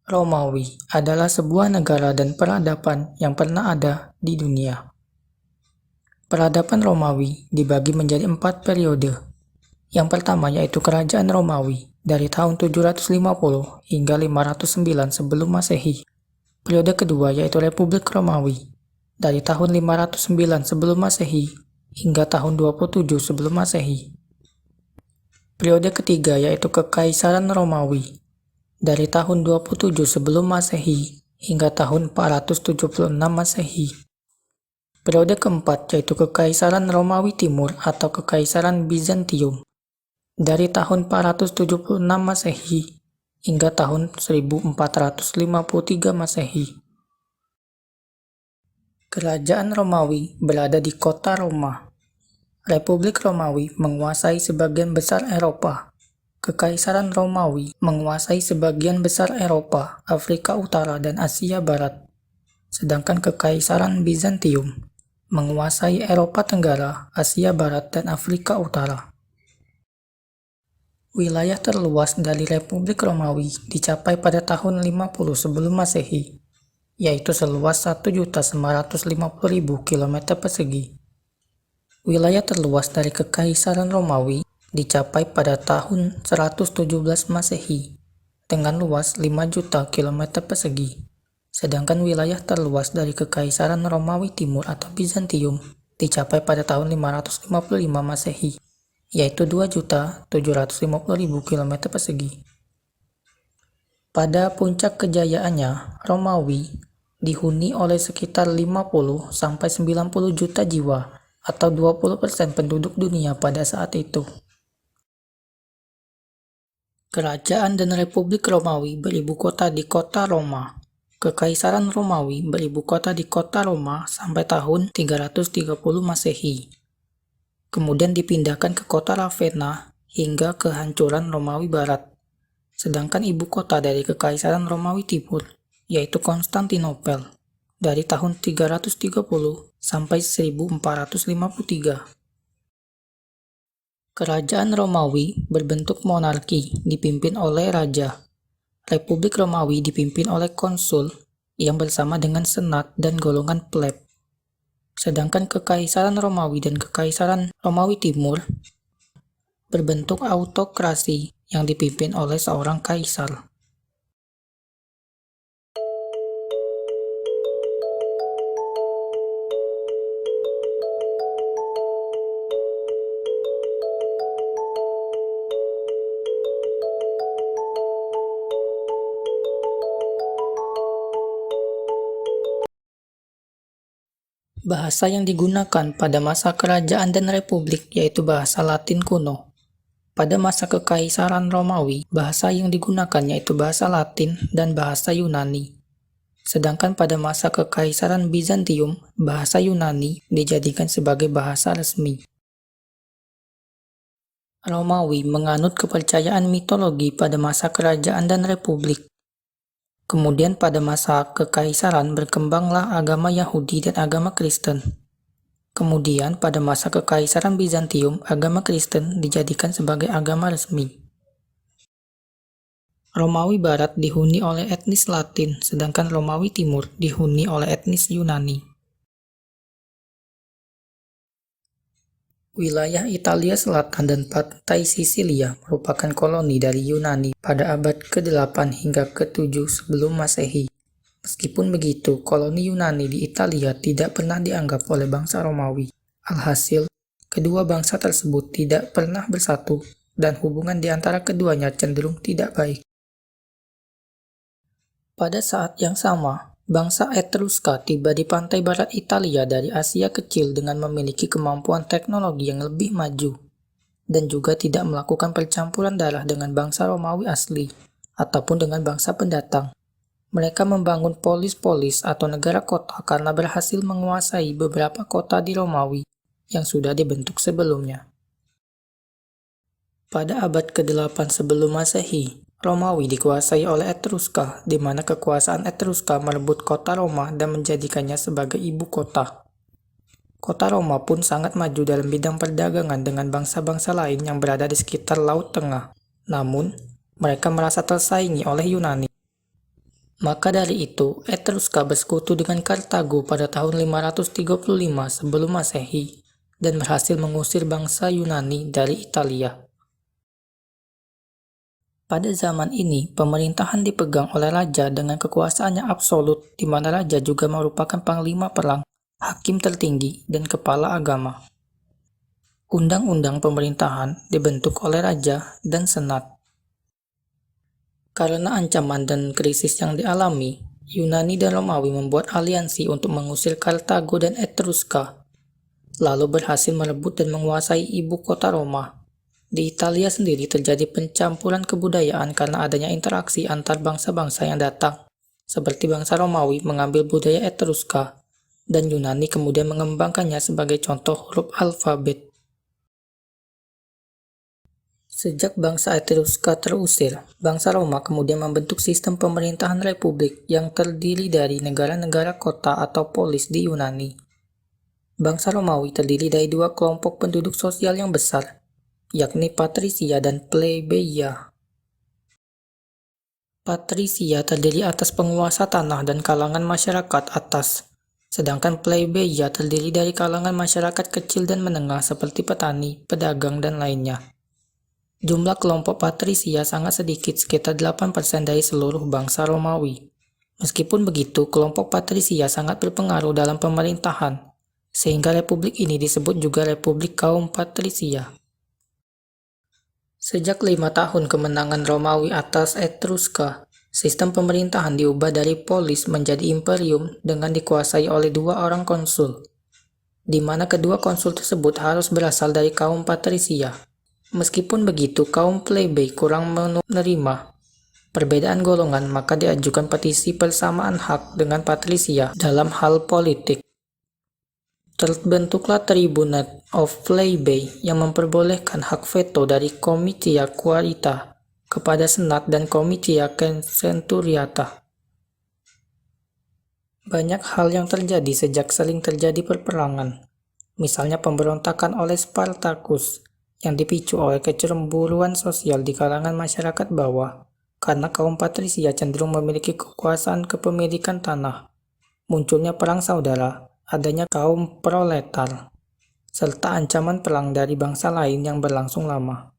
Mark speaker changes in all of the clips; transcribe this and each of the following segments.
Speaker 1: Romawi adalah sebuah negara dan peradaban yang pernah ada di dunia. Peradaban Romawi dibagi menjadi 4 periode. Yang pertama yaitu Kerajaan Romawi dari tahun 750 hingga 509 sebelum Masehi. Periode kedua yaitu Republik Romawi dari tahun 509 sebelum Masehi hingga tahun 27 sebelum Masehi. Periode ketiga yaitu Kekaisaran Romawi dari tahun 27 sebelum Masehi hingga tahun 476 Masehi. Periode keempat yaitu Kekaisaran Romawi Timur atau Kekaisaran Bizantium dari tahun 476 Masehi hingga tahun 1453 Masehi. Kerajaan Romawi berada di kota Roma. Republik Romawi menguasai sebagian besar Eropa. Kekaisaran Romawi menguasai sebagian besar Eropa, Afrika Utara, dan Asia Barat. Sedangkan Kekaisaran Bizantium menguasai Eropa Tenggara, Asia Barat, dan Afrika Utara. Wilayah terluas dari Republik Romawi dicapai pada tahun 50 sebelum Masehi, yaitu seluas 1.950.000 km persegi. Wilayah terluas dari Kekaisaran Romawi dicapai pada tahun 117 Masehi dengan luas 5 juta km persegi. Sedangkan wilayah terluas dari Kekaisaran Romawi Timur atau Bizantium dicapai pada tahun 555 Masehi, yaitu 2.750.000 km persegi. Pada puncak kejayaannya, Romawi dihuni oleh sekitar 50-90 juta jiwa atau 20% penduduk dunia pada saat itu. Kerajaan dan Republik Romawi beribu kota di kota Roma. Kekaisaran Romawi beribu kota di kota Roma sampai tahun 330 Masehi. Kemudian dipindahkan ke kota Ravenna hingga kehancuran Romawi Barat. Sedangkan ibu kota dari Kekaisaran Romawi Timur, yaitu Konstantinopel, dari tahun 330 sampai 1453. Kerajaan Romawi berbentuk monarki dipimpin oleh raja. Republik Romawi dipimpin oleh konsul yang bersama dengan senat dan golongan pleb. Sedangkan Kekaisaran Romawi dan Kekaisaran Romawi Timur berbentuk autokrasi yang dipimpin oleh seorang kaisar. Bahasa yang digunakan pada masa kerajaan dan republik yaitu bahasa Latin kuno. Pada masa Kekaisaran Romawi, bahasa yang digunakan yaitu bahasa Latin dan bahasa Yunani. Sedangkan pada masa Kekaisaran Bizantium, bahasa Yunani dijadikan sebagai bahasa resmi. Romawi menganut kepercayaan mitologi pada masa kerajaan dan republik. Kemudian pada masa kekaisaran berkembanglah agama Yahudi dan agama Kristen. Kemudian pada masa Kekaisaran Bizantium, agama Kristen dijadikan sebagai agama resmi. Romawi Barat dihuni oleh etnis Latin, sedangkan Romawi Timur dihuni oleh etnis Yunani. Wilayah Italia Selatan dan pantai Sisilia merupakan koloni dari Yunani pada abad ke-8 hingga ke-7 sebelum Masehi. Meskipun begitu, koloni Yunani di Italia tidak pernah dianggap oleh bangsa Romawi. Alhasil, kedua bangsa tersebut tidak pernah bersatu dan hubungan di antara keduanya cenderung tidak baik. Pada saat yang sama, bangsa Etruska tiba di pantai barat Italia dari Asia Kecil dengan memiliki kemampuan teknologi yang lebih maju, dan juga tidak melakukan percampuran darah dengan bangsa Romawi asli, ataupun dengan bangsa pendatang. Mereka membangun polis-polis atau negara kota karena berhasil menguasai beberapa kota di Romawi yang sudah dibentuk sebelumnya. Pada abad ke-8 sebelum Masehi, Romawi dikuasai oleh Etruska, di mana kekuasaan Etruska merebut kota Roma dan menjadikannya sebagai ibu kota. Kota Roma pun sangat maju dalam bidang perdagangan dengan bangsa-bangsa lain yang berada di sekitar Laut Tengah. Namun, mereka merasa tersaingi oleh Yunani. Maka dari itu, Etruska bersekutu dengan Kartago pada tahun 535 sebelum Masehi dan berhasil mengusir bangsa Yunani dari Italia. Pada zaman ini, pemerintahan dipegang oleh raja dengan kekuasaannya absolut, di mana raja juga merupakan panglima perang, hakim tertinggi, dan kepala agama. Undang-undang pemerintahan dibentuk oleh raja dan senat. Karena ancaman dan krisis yang dialami, Yunani dan Romawi membuat aliansi untuk mengusir Kartago dan Etruska, lalu berhasil merebut dan menguasai ibu kota Roma. Di Italia sendiri terjadi pencampuran kebudayaan karena adanya interaksi antar bangsa-bangsa yang datang, seperti bangsa Romawi mengambil budaya Etruska, dan Yunani kemudian mengembangkannya sebagai contoh huruf alfabet. Sejak bangsa Etruska terusir, bangsa Roma kemudian membentuk sistem pemerintahan republik yang terdiri dari negara-negara kota atau polis di Yunani. Bangsa Romawi terdiri dari dua kelompok penduduk sosial yang besar, yakni patrisia dan plebeia. Patrisia terdiri atas penguasa tanah dan kalangan masyarakat atas, sedangkan plebeia terdiri dari kalangan masyarakat kecil dan menengah seperti petani, pedagang, dan lainnya. Jumlah kelompok patrisia sangat sedikit, sekitar 8% dari seluruh bangsa Romawi. Meskipun begitu, kelompok patrisia sangat berpengaruh dalam pemerintahan, sehingga republik ini disebut juga Republik Kaum Patrisia. Sejak 5 tahun kemenangan Romawi atas Etruska, sistem pemerintahan diubah dari polis menjadi imperium dengan dikuasai oleh 2 orang konsul, di mana kedua konsul tersebut harus berasal dari kaum patrisia. Meskipun begitu, kaum plebei kurang menerima perbedaan golongan, maka diajukan petisi persamaan hak dengan patrisia dalam hal politik. Terbentuklah Tribunate of Plebei yang memperbolehkan hak veto dari Comitia Quarita kepada Senat dan Comitia Centuriata. Banyak hal yang terjadi sejak sering terjadi peperangan, misalnya pemberontakan oleh Spartacus yang dipicu oleh kecemburuan sosial di kalangan masyarakat bawah karena kaum patrisia cenderung memiliki kekuasaan kepemilikan tanah, munculnya perang saudara, adanya kaum proletar, serta ancaman perang dari bangsa lain yang berlangsung lama.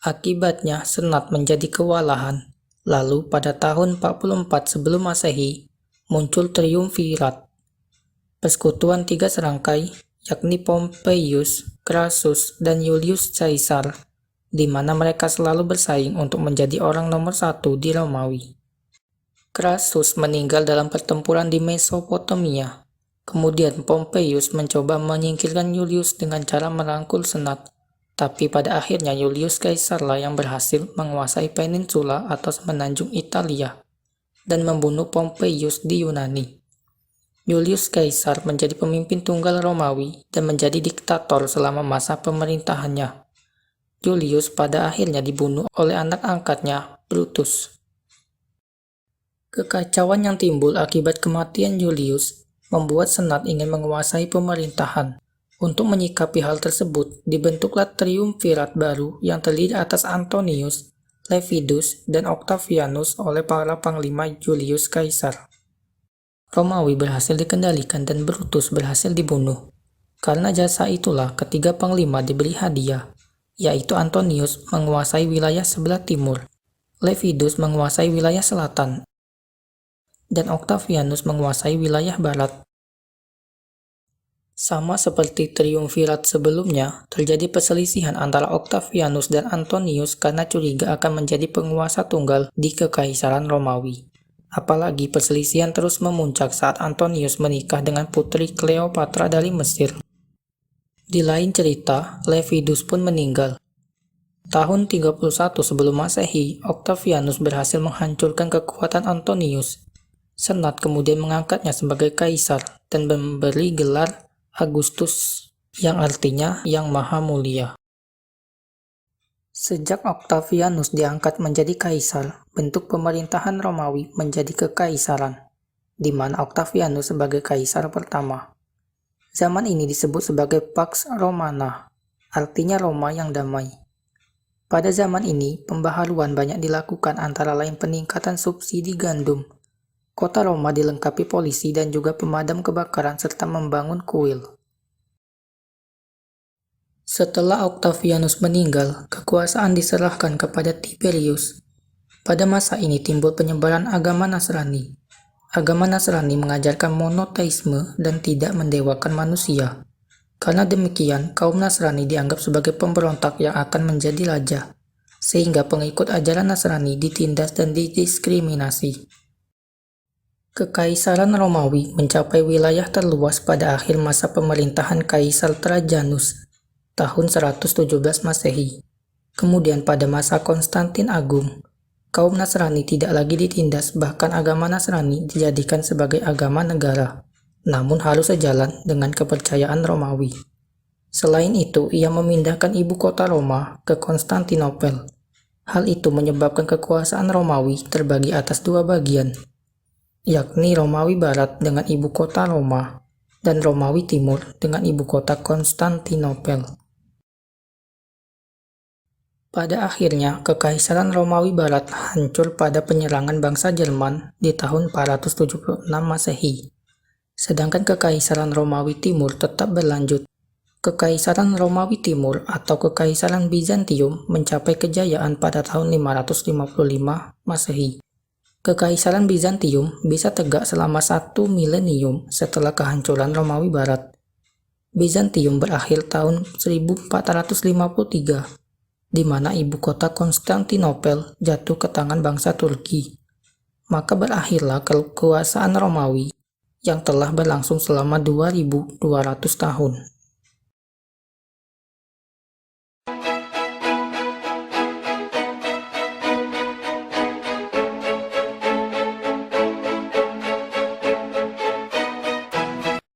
Speaker 1: Akibatnya, Senat menjadi kewalahan. Lalu, pada tahun 44 sebelum Masehi, muncul triumvirat. Persekutuan 3 serangkai, yakni Pompeius, Crassus, dan Julius Caesar, di mana mereka selalu bersaing untuk menjadi orang nomor 1 di Romawi. Crassus meninggal dalam pertempuran di Mesopotamia. Kemudian Pompeius mencoba menyingkirkan Julius dengan cara merangkul senat, tapi pada akhirnya Julius Caesarlah yang berhasil menguasai peninsula atau semenanjung Italia dan membunuh Pompeius di Yunani. Julius Caesar menjadi pemimpin tunggal Romawi dan menjadi diktator selama masa pemerintahannya. Julius pada akhirnya dibunuh oleh anak angkatnya, Brutus. Kekacauan yang timbul akibat kematian Julius membuat senat ingin menguasai pemerintahan. Untuk menyikapi hal tersebut, dibentuklah triumvirat baru yang terdiri atas Antonius, Lepidus, dan Octavianus oleh para panglima Julius Caesar. Romawi berhasil dikendalikan dan Brutus berhasil dibunuh. Karena jasa itulah ketiga panglima diberi hadiah, yaitu Antonius menguasai wilayah sebelah timur, Lepidus menguasai wilayah selatan, dan Octavianus menguasai wilayah barat. Sama seperti triumvirat sebelumnya, terjadi perselisihan antara Octavianus dan Antonius karena curiga akan menjadi penguasa tunggal di Kekaisaran Romawi. Apalagi perselisihan terus memuncak saat Antonius menikah dengan putri Cleopatra dari Mesir. Di lain cerita, Lepidus pun meninggal. Tahun 31 sebelum Masehi, Octavianus berhasil menghancurkan kekuatan Antonius. Senat kemudian mengangkatnya sebagai kaisar dan memberi gelar Augustus, yang artinya yang maha mulia. Sejak Octavianus diangkat menjadi kaisar, bentuk pemerintahan Romawi menjadi kekaisaran, di mana Octavianus sebagai kaisar pertama. Zaman ini disebut sebagai Pax Romana, artinya Roma yang damai. Pada zaman ini, pembaharuan banyak dilakukan antara lain peningkatan subsidi gandum. Kota Roma dilengkapi polisi dan juga pemadam kebakaran serta membangun kuil. Setelah Octavianus meninggal, kekuasaan diserahkan kepada Tiberius. Pada masa ini timbul penyebaran agama Nasrani. Agama Nasrani mengajarkan monoteisme dan tidak mendewakan manusia. Karena demikian, kaum Nasrani dianggap sebagai pemberontak yang akan menjadi raja, sehingga pengikut ajaran Nasrani ditindas dan didiskriminasi. Kekaisaran Romawi mencapai wilayah terluas pada akhir masa pemerintahan Kaisar Trajanus, tahun 117 Masehi. Kemudian pada masa Konstantin Agung, kaum Nasrani tidak lagi ditindas, bahkan agama Nasrani dijadikan sebagai agama negara, namun harus sejalan dengan kepercayaan Romawi. Selain itu, ia memindahkan ibu kota Roma ke Konstantinopel. Hal itu menyebabkan kekuasaan Romawi terbagi atas dua bagian, yakni Romawi Barat dengan ibu kota Roma dan Romawi Timur dengan ibu kota Konstantinopel. Pada akhirnya, Kekaisaran Romawi Barat hancur pada penyerangan bangsa Jerman di tahun 476 Masehi. Sedangkan Kekaisaran Romawi Timur tetap berlanjut. Kekaisaran Romawi Timur atau Kekaisaran Bizantium mencapai kejayaan pada tahun 555 Masehi. Kekaisaran Bizantium bisa tegak selama 1 milenium setelah kehancuran Romawi Barat. Bizantium berakhir tahun 1453, di mana ibu kota Konstantinopel jatuh ke tangan bangsa Turki. Maka berakhirlah kekuasaan Romawi yang telah berlangsung selama 2200 tahun.